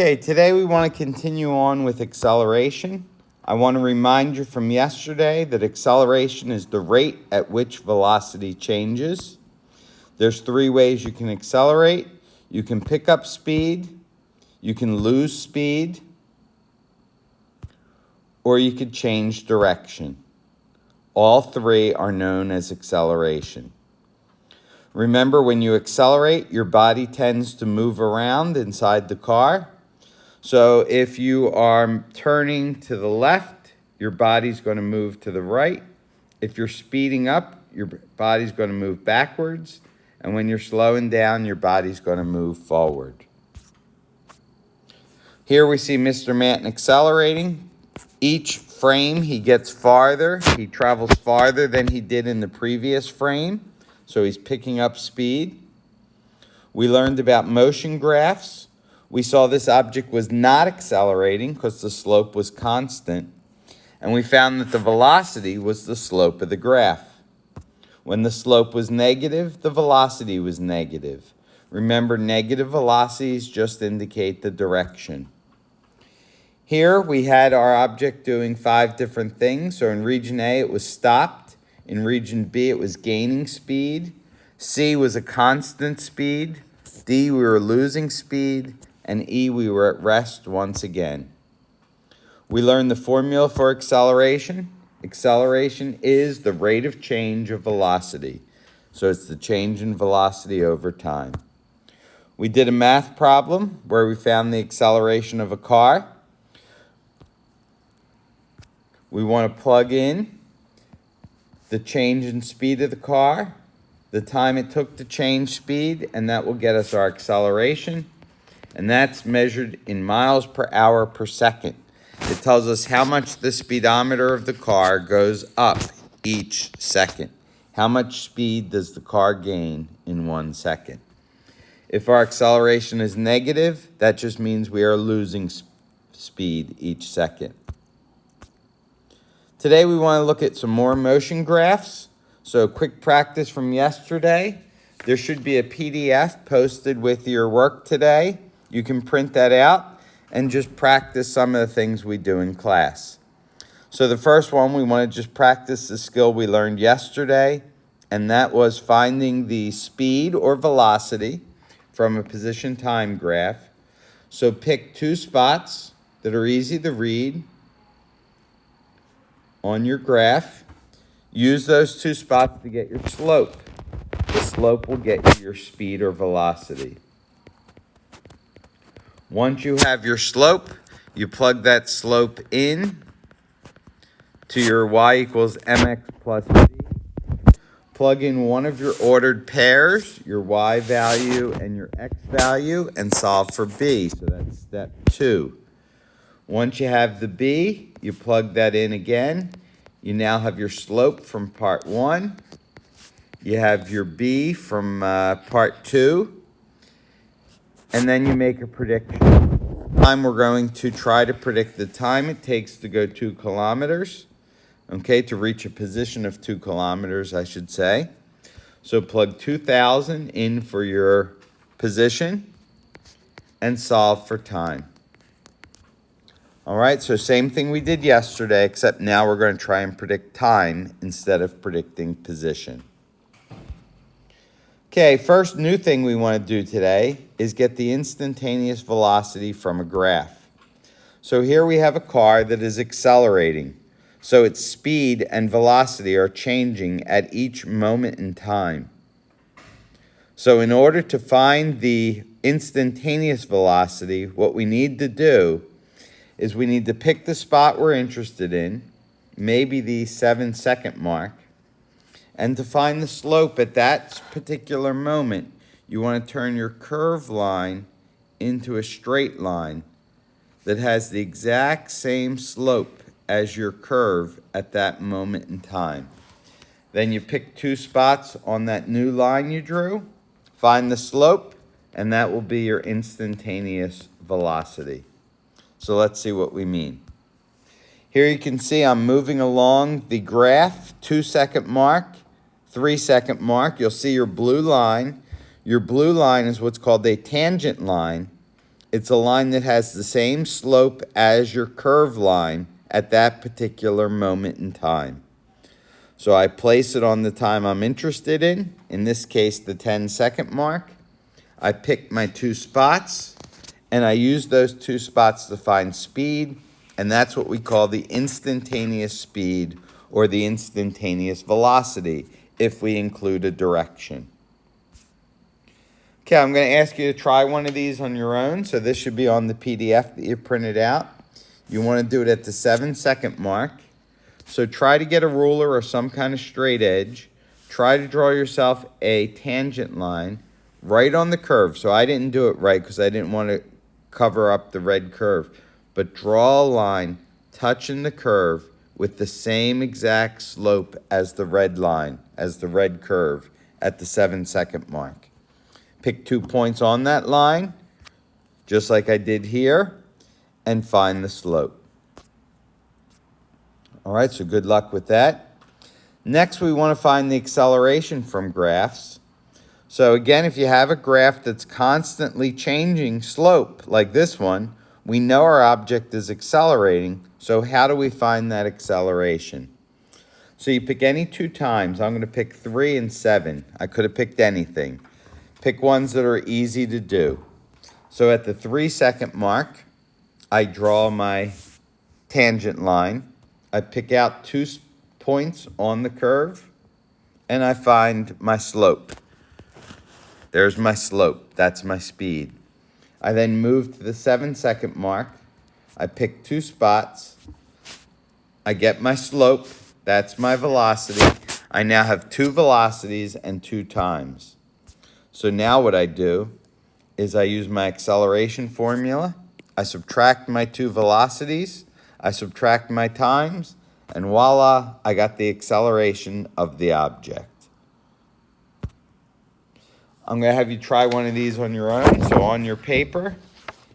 Okay, today we want to continue on with acceleration. I want to remind you from yesterday that acceleration is the rate at which velocity changes. There's three ways you can accelerate. You can pick up speed, you can lose speed, or you could change direction. All three are known as acceleration. Remember, when you accelerate, your body tends to move around inside the car. So if you are turning to the left, your body's going to move to the right. If you're speeding up, your body's going to move backwards. And when you're slowing down, your body's going to move forward. Here we see Mr. Manton accelerating. Each frame, he gets farther. He travels farther than he did in the previous frame. So he's picking up speed. We learned about motion graphs. We saw this object was not accelerating because the slope was constant. And we found that the velocity was the slope of the graph. When the slope was negative, the velocity was negative. Remember, negative velocities just indicate the direction. Here we had our object doing 5 different things. So in region A, it was stopped. In region B, it was gaining speed. C was a constant speed. D, we were losing speed. And E, we were at rest once again. We learned the formula for acceleration. Acceleration is the rate of change of velocity. So it's the change in velocity over time. We did a math problem where we found the acceleration of a car. We want to plug in the change in speed of the car, the time it took to change speed, and that will get us our acceleration. And that's measured in miles per hour per second. It tells us how much the speedometer of the car goes up each second. How much speed does the car gain in 1 second? If our acceleration is negative, that just means we are losing speed each second. Today we want to look at some more motion graphs. So quick practice from yesterday. There should be a PDF posted with your work today. You can print that out and just practice some of the things we do in class. So the first one, we want to just practice the skill we learned yesterday, and that was finding the speed or velocity from a position time graph. So pick 2 spots that are easy to read on your graph. Use those 2 spots to get your slope. The slope will get you your speed or velocity. Once you have your slope, you plug that slope in to your y equals mx plus b. Plug in one of your ordered pairs, your y value and your x value, and solve for b. So that's step 2. Once you have the b, you plug that in again. You now have your slope from part 1. You have your b from part 2. And then you make a prediction. Time we're going to try to predict the time it takes to go 2 kilometers. Okay, to reach a position of 2 kilometers, I should say. So plug 2,000 in for your position and solve for time. All right, so same thing we did yesterday, except now we're going to try and predict time instead of predicting position. Okay, first new thing we want to do today is get the instantaneous velocity from a graph. So here we have a car that is accelerating. So its speed and velocity are changing at each moment in time. So in order to find the instantaneous velocity, what we need to do is we need to pick the spot we're interested in, maybe the 7-second mark, and to find the slope at that particular moment, you want to turn your curved line into a straight line that has the exact same slope as your curve at that moment in time. Then you pick 2 spots on that new line you drew, find the slope, and that will be your instantaneous velocity. So let's see what we mean. Here you can see I'm moving along the graph, 2-second mark, 3-second mark. You'll see your blue line. Your blue line is what's called a tangent line. It's a line that has the same slope as your curve line at that particular moment in time. So I place it on the time I'm interested in this case, the 10-second mark. I pick my 2 spots, and I use those 2 spots to find speed, and that's what we call the instantaneous speed or the instantaneous velocity if we include a direction. Okay, I'm going to ask you to try one of these on your own. So this should be on the PDF that you printed out. You want to do it at the 7-second mark. So try to get a ruler or some kind of straight edge. Try to draw yourself a tangent line right on the curve. So I didn't do it right because I didn't want to cover up the red curve. But draw a line touching the curve with the same exact slope as the red line, as the red curve at the 7-second mark. Pick 2 points on that line, just like I did here, and find the slope. All right, so good luck with that. Next, we want to find the acceleration from graphs. So again, if you have a graph that's constantly changing slope, like this one, we know our object is accelerating. So how do we find that acceleration? So you pick any 2 times. I'm going to pick 3 and 7. I could have picked anything. Pick ones that are easy to do. So at the 3-second mark, I draw my tangent line. I pick out 2 points on the curve, and I find my slope. There's my slope. That's my speed. I then move to the 7-second mark. I pick 2 spots. I get my slope. That's my velocity. I now have 2 velocities and 2 times. So now what I do is I use my acceleration formula. I subtract my 2 velocities. I subtract my times. And voila, I got the acceleration of the object. I'm going to have you try one of these on your own. So on your paper,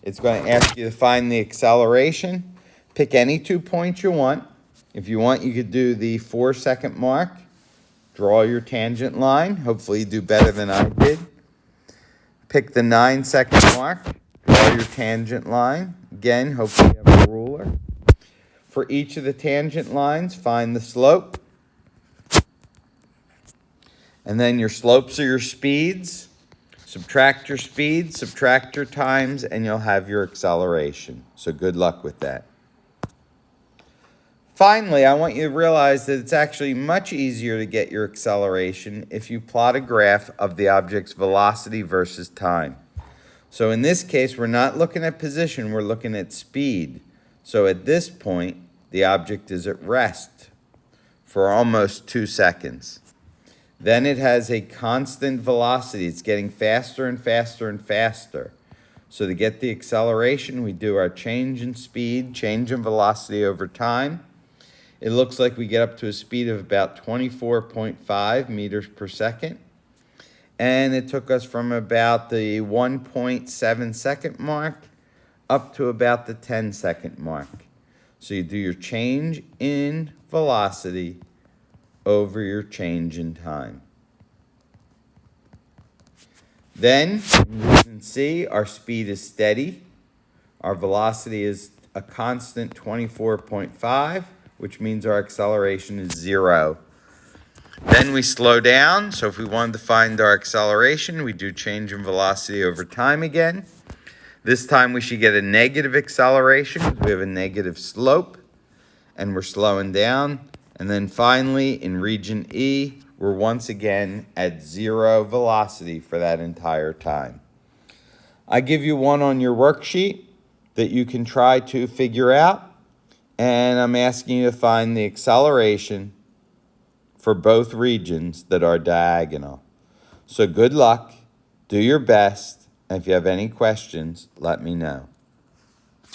it's going to ask you to find the acceleration. Pick any 2 points you want. If you want, you could do the 4-second mark. Draw your tangent line. Hopefully you do better than I did. Pick the 9-second mark. Draw your tangent line. Again, hopefully you have a ruler. For each of the tangent lines, find the slope. And then your slopes are your speeds. Subtract your speeds, subtract your times, and you'll have your acceleration. So good luck with that. Finally, I want you to realize that it's actually much easier to get your acceleration if you plot a graph of the object's velocity versus time. So in this case, we're not looking at position, we're looking at speed. So at this point, the object is at rest for almost 2 seconds. Then it has a constant velocity. It's getting faster and faster and faster. So to get the acceleration, we do our change in speed, change in velocity over time. It looks like we get up to a speed of about 24.5 meters per second. And it took us from about the 1.7 second mark up to about the 10-second mark. So you do your change in velocity over your change in time. Then, you can see our speed is steady. Our velocity is a constant 24.5, which means our acceleration is 0. Then we slow down. So if we wanted to find our acceleration, we do change in velocity over time again. This time we should get a negative acceleration because we have a negative slope, and we're slowing down. And then finally, in region E, we're once again at 0 velocity for that entire time. I give you one on your worksheet that you can try to figure out, and I'm asking you to find the acceleration for both regions that are diagonal. So good luck, do your best, and if you have any questions, let me know.